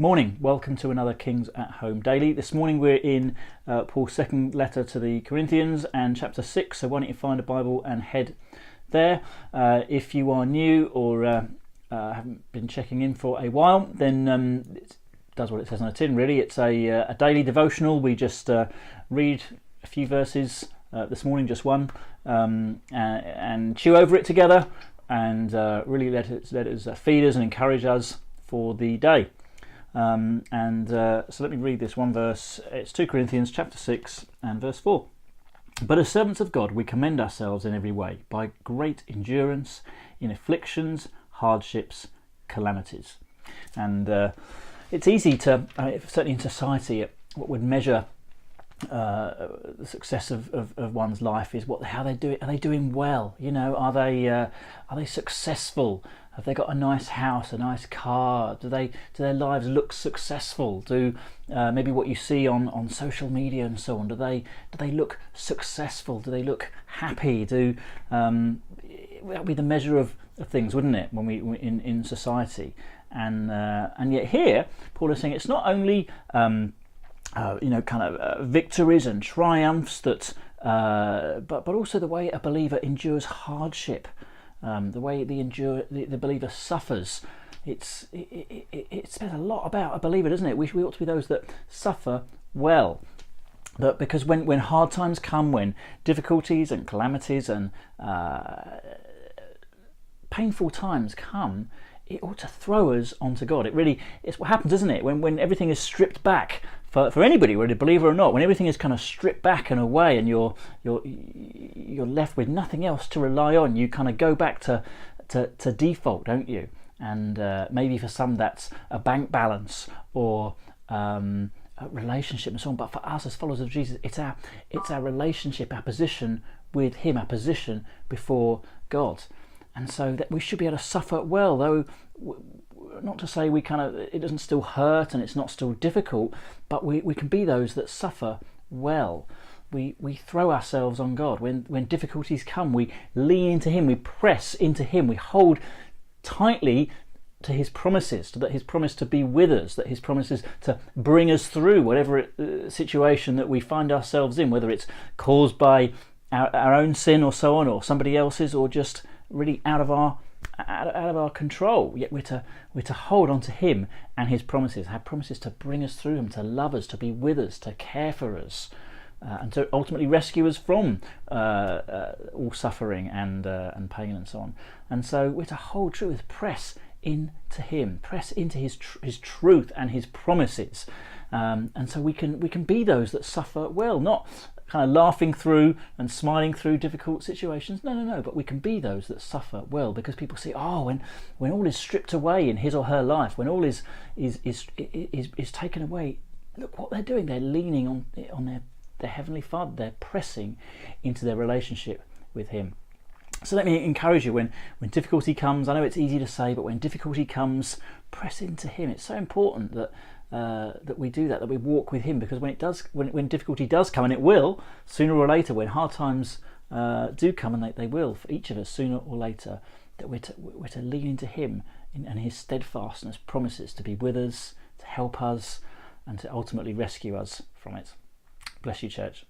Morning, welcome to another Kings at Home Daily. This morning we're in Paul's second letter to the Corinthians and chapter 6, so why don't you find a Bible and head there. If you are new or haven't been checking in for a while, then it does what it says on the tin really. It's a daily devotional. We just read a few verses this morning, just one, and chew over it together and really let us feed us and encourage us for the day. So let me read this one verse. It's 2 Corinthians chapter 6 and verse 4. But as servants of God we commend ourselves in every way by great endurance in afflictions, hardships, calamities. And it's easy to, certainly in society, what would measure the success of one's life is how they do it. Are they doing well? Are they successful? Have they got a nice house, a nice car? Do their lives look successful? Do maybe what you see on social media and so on? Do they look successful? Do they look happy? That would be the measure of things, wouldn't it? When we in society, and yet here Paul is saying it's not only victories and triumphs that, but also the way a believer endures hardship. The way the believer suffers. It says a lot about a believer, doesn't it? We ought to be those that suffer well. Because when hard times come, when difficulties and calamities and painful times come, it ought to throw us onto God. It's what happens, isn't it? When everything is stripped back for anybody, whether a believer or not, when everything is kind of stripped back and away, and you're left with nothing else to rely on, you kind of go back to default, don't you? And maybe for some that's a bank balance or a relationship and so on. But for us as followers of Jesus, it's our relationship, our position with Him, our position before God. And so that we should be able to suffer well, though not to say it doesn't still hurt and it's not still difficult, but we can be those that suffer well. We throw ourselves on God. When difficulties come, we lean into Him, we press into Him, we hold tightly to His promises, that His promise to be with us, that His promises to bring us through whatever situation that we find ourselves in, whether it's caused by our own sin or so on, or somebody else's, or just really out of our control. Yet we're to hold on to Him and His promises. Have promises to bring us through them, to love us, to be with us, to care for us, and to ultimately rescue us from all suffering and pain and so on. And so we're to hold true, press into Him, press into His truth and His promises, and so we can be those that suffer well, not kind of laughing through and smiling through difficult situations. No, but we can be those that suffer well, because people see, when all is stripped away in his or her life, when all is taken away, look what they're doing. They're leaning on their Heavenly Father. They're pressing into their relationship with Him. So let me encourage you, when difficulty comes, I know it's easy to say, but when difficulty comes, press into Him. It's so important that we do that we walk with Him, because when difficulty does come, and it will sooner or later, when hard times do come, and they will for each of us sooner or later, that we're to lean into Him and His steadfastness promises to be with us, to help us, and to ultimately rescue us from it. Bless you, church.